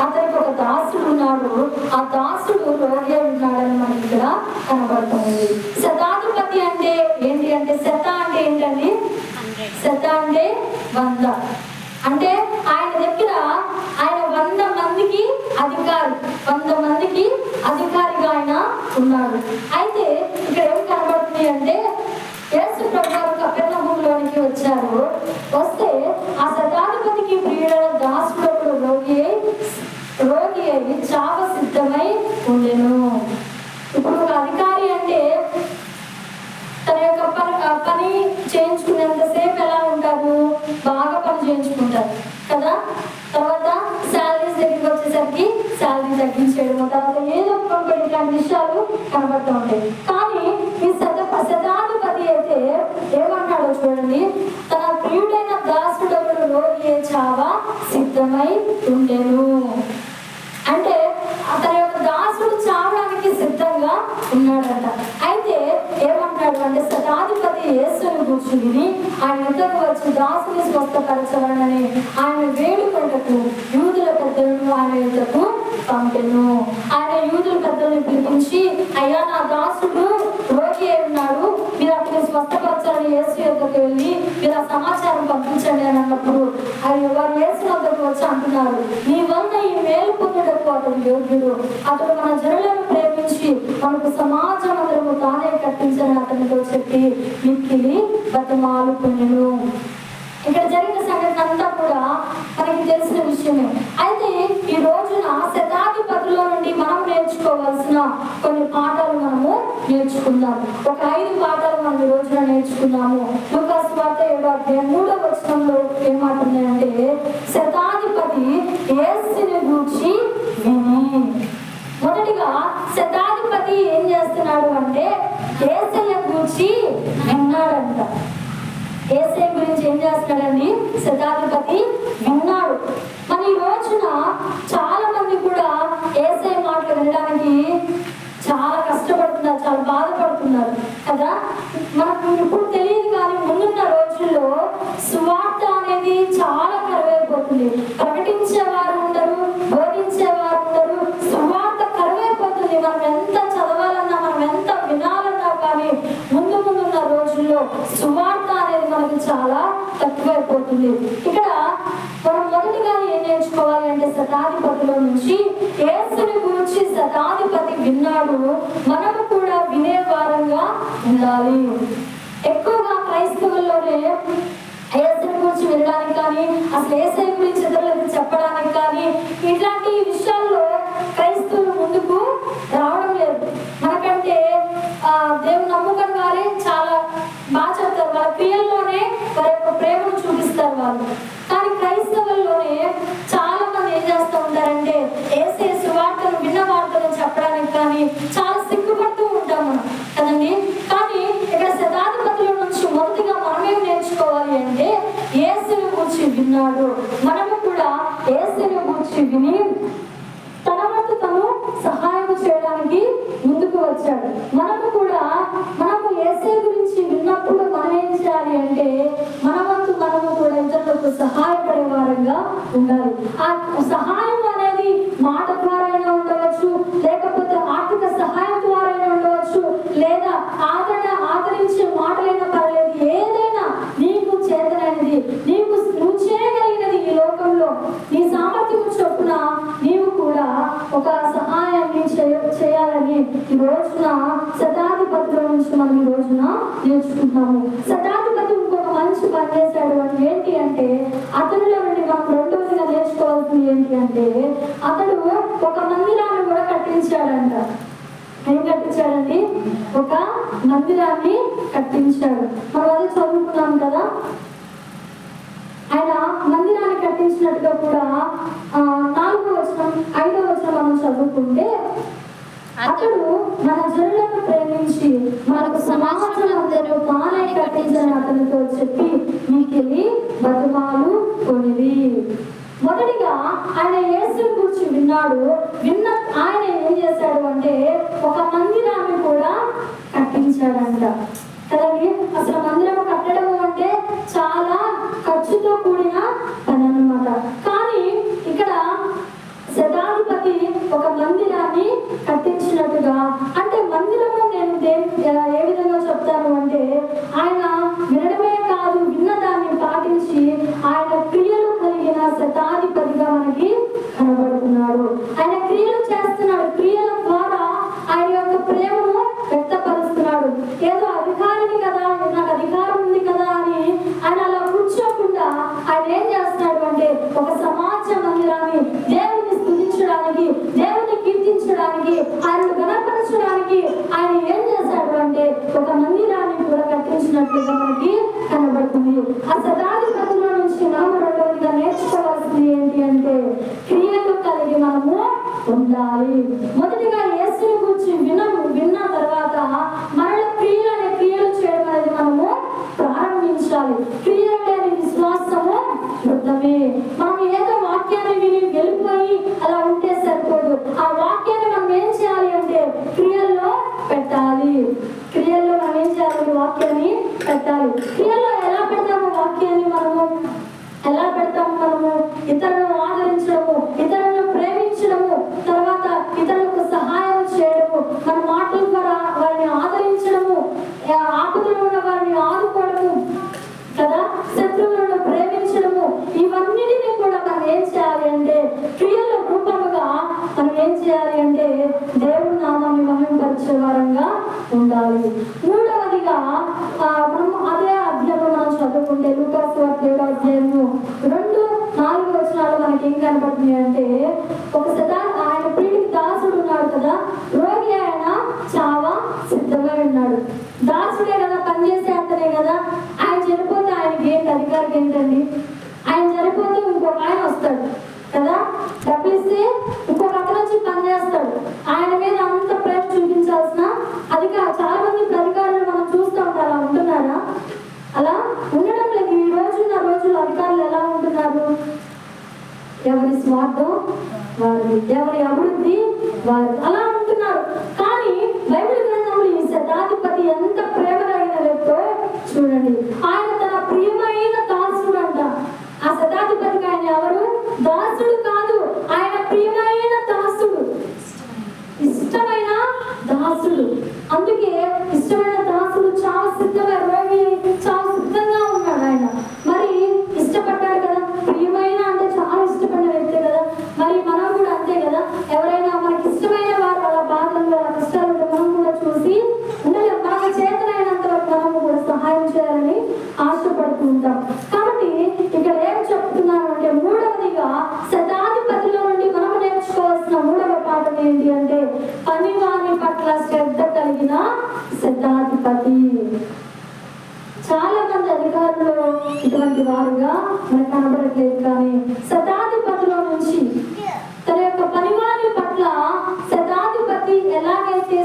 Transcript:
అతనికి ఒక దాసుడు ఉన్నాడు. ఆ దాసుడు రోగి ఉన్నాడని మనకి ఇక్కడ కనబడుతుంది. శతాధిపతి అంటే ఏంటి అంటే, శత అంటే ఏంటండి? శత అంటే 100. అంటే ఆయన దగ్గర ఆయన 100 మందికి అధికారి, 100 మందికి అధికారిగా ఆయన ఉన్నాడు. అయితే ఇక్కడ ఏం కనబడుతుంది అంటే, యేసు ప్రభువు కపెర్నహూములోనికి వచ్చారు. వస్తే ఆ శతాధిపతికి ప్రియుడైన దాసుడు ఒకడు రోగి అయి చావ సిద్ధమై ఉండెను. ఇప్పుడు ఒక అధికారి అంటే తన యొక్క పని చేయించుకునేంతసేపు ఎలా ఉంటారు? బాగా పని చేయించుకుంటారు కదా. తర్వాత శాలరీస్ దగ్గరికి వచ్చేసరికి శాలరీ తగ్గించేయడం, తర్వాత ఏదో కొన్ని ఇట్లాంటి విషయాలు కనబడుతూ ఉంటాయి. కానీ ఈ శతాధిపతి అయితే ఏమన్నాడో చూడండి, తన ప్రియుడైన దాసుడు రోగి చావ సిద్ధమై ఉండెను. అంటే అతని యొక్క దాసుడు చావడానికి సిద్ధంగా ఉన్నాడంట. అయితే ఏమంటాడు అంటే, శతాధిపతి యేసుని కూర్చుని ఆయన యుద్ధకు వచ్చి దాసుని స్వస్థపరచవలనని ఆయన వేడుకొనుటకు యూదుల పెద్దలను ఆయన యుద్ధకు పంపెను. ఆయన యూదుల పెద్దలను పిలిపించి, అయ్యా నా దాసుడు రోగి అయి ఉన్నాడు, మీరు అతని స్వస్థపరచాలని యేసు యుద్ధకు వెళ్ళి మీరు ఆ సమాచారం పంపించండి అని అన్నప్పుడు వారు యేసు యుద్ధకు వచ్చి అంటున్నారు, నీ వల్ల ఈ మేలు పొందుటకు అతడు యోగ్యుడు, అతడు మన జనులను ప్రేమించి మనకు సమాజ మందిరము తానే కట్టించని అతనితో చెప్పి మిక్కిలి బతిమాలుకొనెను. ఇక్కడ జరిగిన సంఘటన అంతా కూడా మనకి తెలిసిన విషయమే. అయితే ఈ రోజున శతాధిపతిలో నుండి మనం నేర్చుకోవాల్సిన కొన్ని పాఠాలు మనము నేర్చుకుందాం. ఒక 5 పాఠాలు మనం ఈ రోజున నేర్చుకుందాము. లూకా సువార్త 7:3 ఏం మాట ఉన్నాయంటే, శతాధిపతి యేసుని గూర్చి విని. మొదటిగా శతాధిపతి ఏం చేస్తున్నాడు అంటే, యేసయ్య గూర్చి విన్నాడంట. యేసయ్య గురించి ఏం చేస్తున్నాడండి? శతాధిపతి విన్నాడు. మరి ఈ రోజున చాలా మంది కూడా యేసయ్య మాటలు వినడానికి చాలా కష్టపడుతున్నారు, చాలా బాధపడుతున్నారు కదా. మనకు ఇప్పుడు తెలియదు కానీ ముందున్న రోజుల్లో సువార్త అనేది చాలా కరువైపోతుంది. ప్రకటించేవారు ఉండరు, బోధించేవారు ఉండరు, సువార్త కరువైపోతుంది. మనం ఎంత చదవాలన్నా, మనం ఎంత వినాలన్నా కానీ ముందున్న రోజుల్లో సువార్త అనేది మనకి చాలా తక్కువైపోతుంది. ఇక్కడ మనం మొదటిగా ఏం నేర్చుకోవాలి అంటే, శతాధిపతిలో నుంచి యేసుని గురించి శతాధిపతి విన్నాడు, మనము కూడా వినేవారంగా ఉండాలి. ఎక్కువగా క్రైస్తవుల్లోనే యేసుని గురించి వినడానికి కానీ, అసలు యేసయ్య గురించి ఇతరులకు చెప్పడానికి కానీ, ఇట్లాంటి విషయాల్లో క్రైస్తవులు ముందుకు రావడం లేదు. మనకంటే దేవుని నమ్ముకుని వారే చాలా బాగా చెప్తారు, వాళ్ళ క్రియల్లోనే వారి యొక్క ప్రేమను చూపిస్తారు వాళ్ళు. కానీ క్రైస్తవుల్లోనే చాలా మంది ఏం చేస్తూ ఉంటారంటే, యేసయ్య సువార్తను విన్న వార్తను చెప్పడానికి కానీ చాలా సిగ్గుపడుతూ ఉంటాం మనం కదండి. కానీ ఇక్కడ శతాధిపతుల నుంచి మొదటిగా మనమేం నేర్చుకోవాలి అంటే, యేసుని గురించి విన్నాడు, మనము కూడా యేసుని గురించి విని తన వంతు తను సహాయం చేయడానికి ముందుకు వచ్చాడు. మనము యేసయ్య గురించి విన్నప్పుడు మనం ఏం చేయాలి అంటే, మన వంతు మనము కూడా ఇతరులకు సహాయపడే వారంగా ఉండాలి. ఆ సహాయం అనేది మాట ద్వారా అయినా ఉండవచ్చు, లేకపోతే ఆర్థిక సహాయం ద్వారా అయినా ఉండవచ్చు, లేదా ఆదరించే మాటలైనా పర్లేదు. ఏదైనా నీకు చేతనైనది, నువ్వు చేయగలిగినది ఈ లోకంలో నీ సామర్థ్యం చొప్పున నీవు కూడా ఒక సహాయాన్ని చేయాలని ఈ రోజున శతాధిపతిలో నుంచి మనం ఈ రోజున నేర్చుకుంటున్నాము. శతాధిపతి ఇంకొక మంచి పని చేశాడు అని ఏంటి అంటే, అతనిలో నుండి మనం రెండవదిగా నేర్చుకోవాల్సింది ఏంటి అంటే, అతడు ఒక మందిరాన్ని కూడా కట్టించాడంట. ఏం కట్టించాడండి? ఒక మందిరాన్ని కట్టించాడు. మనం అది చదువుకున్నాం కదా. ఆయన మందిరాన్ని కట్టించినట్టుగా కూడా 4వ వచనం 5వ వచనం మనం చదువుకుంటే, అతడు మన జనులను ప్రేమించి మనకు సమాజమందరూ తానే కట్టించని అతనితో చెప్పి మీకెళ్ళి బతిమాలుకొనిది. మొదటిగా ఆయన యేసుని గురించి విన్నాడు. ఆయన ఏం చేశాడు అంటే, ఒక మందిరాన్ని కూడా కట్టించాడంట కదండి. అసలు మందిరం కట్టడం అంటే చాలా ఖర్చుతో కూడిన పని అన్నమాట. కానీ ఇక్కడ ఆయనను గణపరచడానికి ఆయన ఏం చేశాడు అంటే ఒక మందిరాన్ని కూడా కట్టించినట్లుగా మనకి కనబడుతుంది. ఆ శతాధిపతిలో నుంచి మనము రెండవదిగా నేర్చుకోవాల్సింది ఏంటి అంటే క్రియలు కలిగి మనము ఉండాలి. మొదటిగా యేసుని గురించి విన్న తర్వాత మనలో క్రియలు చేయడం అనేది మనము ప్రారంభించాలి. క్రియలు లేని విశ్వాసము వృద్ధమే. మనం ఏదో వాక్యాన్ని విని వెళ్ళిపోయి అలా ఉంటే సరిపోదు. ఆ వాక్యాన్ని మనం ఏం చేయాలి అంటే క్రియల్లో పెట్టాలి. క్రియల్లో మనం ఏం చేయాలి? వాక్యాన్ని పెట్టాలి. క్రియల్లో ఎలా పెడతాము వాక్యాన్ని? ఎలా పెడతాము? ఇతరులను ఆదరించడము, ఇతరులను ప్రేమించడము, తర్వాత ఇతరులకు సహాయం చేయడము, మన మాటల ద్వారా వారిని ఆదరించడము, ఆపదలో ఉన్న వారిని ఆదుకోవడము కదా, శత్రువులను ప్రేమించడము, ఇవన్నిటిని కూడా మనం ఏం చేయాలి అంటే క్రియల రూపముగా మనం ఏం చేయాలి అంటే దేవుని నామాన్ని మహిమపరిచే వారంగా ఉండాలి. మూడవదిగా మనం అదే అధ్యాయం మనం చదువుకుంటే లూకాసు వార్త 7వ అధ్యాయము 2-4 మనకి ఏం కనబడుతుంది అంటే ఆయన ప్రియుడికి దాసుడు ఉన్నాడు కదా, రోగి ఆయన చావా సిద్ధంగా ఉన్నాడు. దాసుడే కదా, పనిచేసే అతనే కదా. ఆయన చనిపోతే ఆయనకి ఏంటి అధికారం ఏంటండి? ఆయన చనిపోతే ఇంకొక ఆయన వస్తాడు కదా, డబ్బిస్తే ఇంకొక అతను వచ్చి పనిచేస్తాడు. ఆయన మీద అంత ప్రేమ చూపించాల్సిన అధికారం చాలా మంది అధికారులు మనం చూస్తూ ఉంటారు. అలా ఉంటున్నారా? అలా ఉండడం లేదు. ఈ రోజుల్లో అధికారులు ఎలా ఉంటున్నారు? ఎవరి స్వార్థం వారిది, ఎవరి అభివృద్ధి వారిది, అలా ఉంటున్నారు. కానీ బైబిల్ గ్రంథంలో ఈ శతాధిపతి ఎంత ప్రేమ కలిగిన వ్యక్తో చూడండి. ఆయన తన ప్రియమైన దాసుడు అంట. ఆ శతాధిపతికి ఆయన ఎవరు? దాసుడు కాదు, ఆయన ప్రియమైన దాసుడు, ఇష్టమైన దాసుడు. అందుకే ఇష్టమైన దాసుడు చాలా సిద్ధంగా, రోగి చాలా సిద్ధంగా ఉన్నాడు. ఆయన మరి ఇష్టపడ్డాడు కదా, ప్రియమైన అంటే చాలా ఇష్టపడిన వ్యక్తే కదా. మరి మనం కూడా అంతే కదా, ఎవరైనా మనకి ఇష్టమైన వారు వాళ్ళ బాధలు వాళ్ళ కష్టాలు మనం కూడా చూసి ఉండలేము. మనకు చేతనైనంత వరకు మనము కూడా సహాయం చేయాలని ఆశపడుతూ ఉంటాం. కాబట్టి ఇక్కడ ఏం చెప్తున్నాను అంటే మూడవదిగా శతాధిపతిలో నుండి మనం నేర్చుకోవాల్సిన మూడవ పాఠం ఏంటి అంటే పనివారి పట్ల శ్రద్ధ కలిగిన శతాధిపతి. చాలా మంది అధికారులు ఇటువంటి వారుగా మనకు కనబడట్లేదు, కానీ శతాధిపతి